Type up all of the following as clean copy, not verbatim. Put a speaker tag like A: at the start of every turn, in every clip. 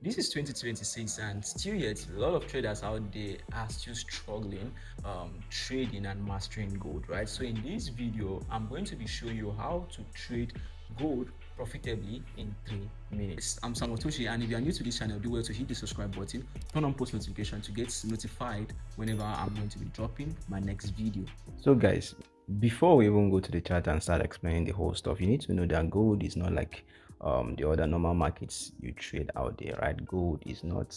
A: This is 2026 and still yet a lot of traders out there are still struggling trading and mastering gold, right? So in this video, I'm going to be showing you how to trade gold profitably in 3 minutes. I'm Tochi, and if you are new to this channel, do well to hit the subscribe button, turn on post notification to get notified whenever I'm going to be dropping my next video.
B: So guys, before we even go to the chart and start explaining the whole stuff, you need to know that gold is not like the other normal markets you trade out there, right? Gold is not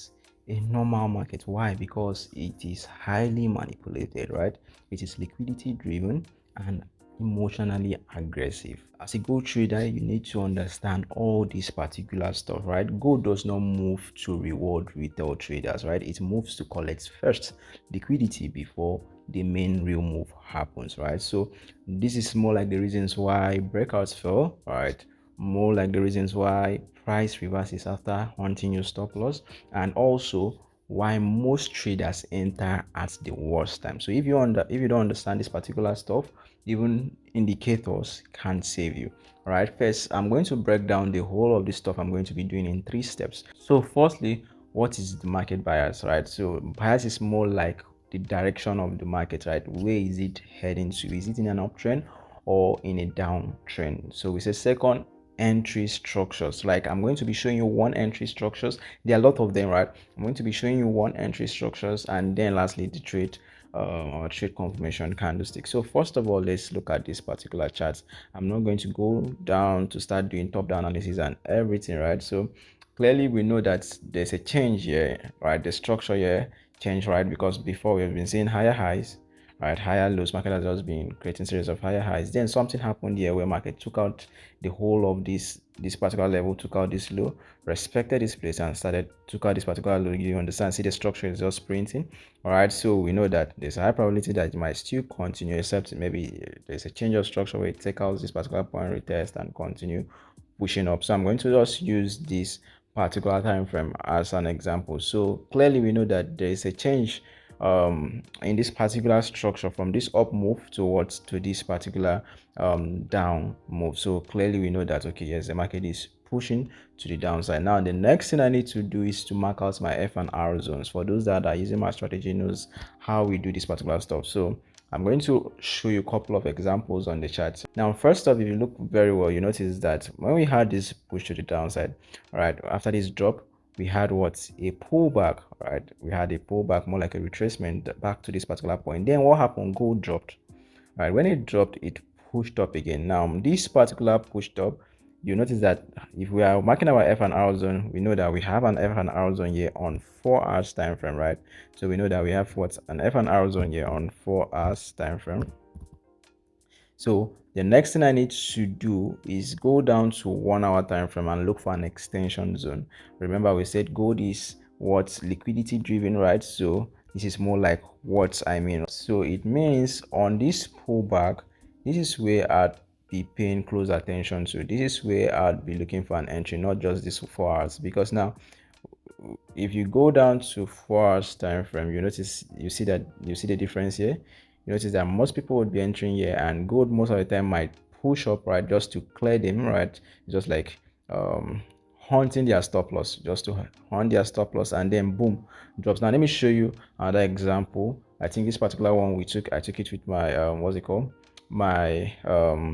B: a normal market. Why? Because it is highly manipulated, right? It is liquidity driven and emotionally aggressive. As a gold trader, you need to understand all this particular stuff, right? Gold does not move to reward retail traders, right? It moves to collect first liquidity before the main real move happens, right? So this is more like the reasons why breakouts fell, right? More like the reasons why price reverses after hunting your stop loss, and also why most traders enter at the worst time. So if you don't understand this particular stuff, even indicators can save you. All right, first I'm going to break down the whole of this stuff I'm going to be doing in 3 steps. So firstly, what is the market bias, right? So bias is more like the direction of the market, right? Where is it heading to? Is it in an uptrend or in a downtrend? So we say second, entry structures. Like I'm going to be showing you one entry structures. There are a lot of them, right? I'm going to be showing you one entry structures, and then lastly the trade or trade confirmation candlestick. So first of all, let's look at this particular chart. I'm not going to go down to start doing top down analysis and everything, right? So clearly we know that there's a change here, right? The structure here changed, right? Because before we've been seeing higher highs, right? Higher lows. Market has just been creating series of higher highs. Then something happened here where market took out the whole of this particular level, took out this low, respected this place and started took out this particular low. You understand? See, the structure is just printing. All right, so we know that there's a high probability that it might still continue, except maybe there's a change of structure where it take out this particular point, retest and continue pushing up. So I'm going to just use this particular time frame as an example. So clearly we know that there is a change in this particular structure from this up move towards to this particular down move. So clearly we know that, okay, yes, the market is pushing to the downside. Now the next thing I need to do is to mark out my F and R zones. For those that are using my strategy knows how we do this particular stuff. So I'm going to show you a couple of examples on the chart. Now, first off, if you look very well, you notice that when we had this push to the downside, all right, after this drop, we had what? A pullback, right? We had a pullback, more like a retracement back to this particular point. Then what happened? Gold dropped, right? When it dropped, it pushed up again. Now, this particular pushed up, you notice that if we are marking our F and R zone, we know that we have an F and R zone here on 4 hours time frame, right? So we know that we have what? An F and R zone here on 4 hours time frame. So the next thing I need to do is go down to 1 hour time frame and look for an extension zone. Remember, we said gold is what's liquidity driven, right? So this is more like what I mean. So it means on this pullback, this is where I'd be paying close attention to. This is where I'd be looking for an entry, not just this 4 hours. Because now if you go down to 4 hours time frame, you see the difference here. You notice that most people would be entering here, and gold most of the time might push up, right, just to clear them, right? Just like hunting their stop loss, just to hunt their stop loss, and then boom, drops. Now let me show you another example. I think this particular one I took it with my what's it called, my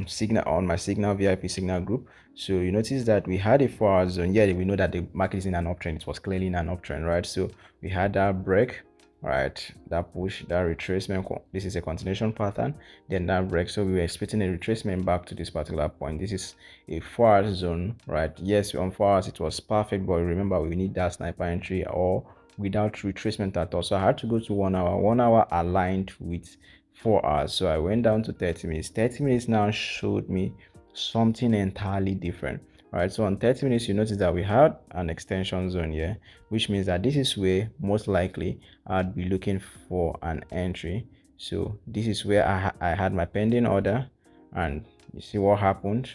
B: signal, on my signal VIP signal group. So you notice that we had a 4 hour zone. Yeah, we know that the market is in an uptrend. It was clearly in an uptrend, right? So we had that break, right, that push, that retracement. This is a continuation pattern, then that break. So we were expecting a retracement back to this particular point. This is a 4 hour zone, right? Yes, on 4 hours it was perfect, but remember we need that sniper entry or without retracement at all. So I had to go to 1 hour. 1 hour aligned with 4 hours. So I went down to 30 minutes. 30 minutes now showed me something entirely different. Right, so on 30 minutes, you notice that we had an extension zone here, which means that this is where most likely I'd be looking for an entry. So this is where I had my pending order, and you see what happened.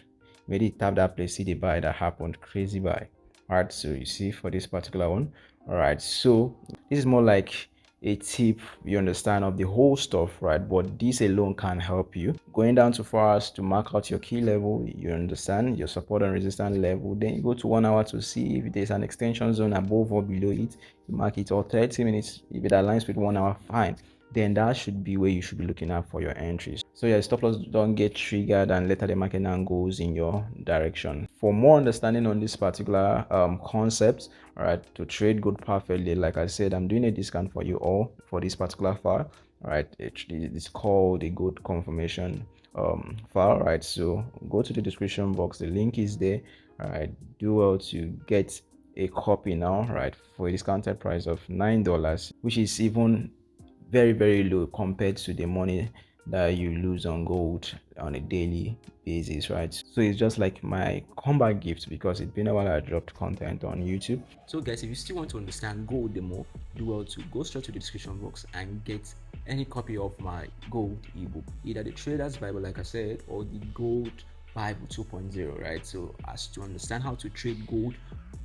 B: Made it tap that place, see the buy that happened, crazy buy. All right, so you see for this particular one. All right, so this is more like a tip, you understand, of the whole stuff, right? But this alone can help you. Going down to 4 hours to mark out your key level, you understand, your support and resistance level. Then you go to 1 hour to see if there's an extension zone above or below it. You mark it, or 30 minutes. If it aligns with 1 hour, fine. Then that should be where you should be looking at for your entries. So yeah, stop loss don't get triggered and later the market now goes in your direction. For more understanding on this particular concept, all right, to trade good perfectly, like I said, I'm doing a discount for you all for this particular file. All right, it's called a good confirmation file, right? So go to the description box, the link is there. All right, do well to get a copy now, right, for a discounted price of $9, which is even very low compared to the money that you lose on gold on a daily basis, right? So it's just like my comeback gift, because it's been a while I dropped content on YouTube.
A: So guys, if you still want to understand gold the more, do well to go straight to the description box and get any copy of my gold ebook, either the Trader's Bible, like I said, or the Gold Bible 2.0, right? So as to understand how to trade gold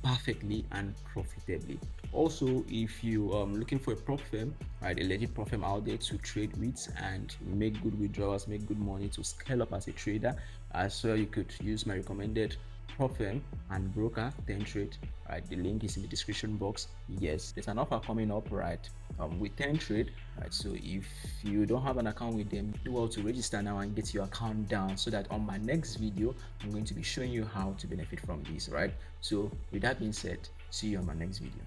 A: perfectly and profitably. Also, if you looking for a prop firm, right, a legit prop firm out there to trade with and make good withdrawals, make good money to scale up as a trader, as well, you could use my recommended prop firm and broker 10trade, right? The link is in the description box. Yes, there's an offer coming up, right, with 10trade, right? So if you don't have an account with them, do well to register now and get your account down, so that on my next video I'm going to be showing you how to benefit from this, right? So with that being said, see you on my next video.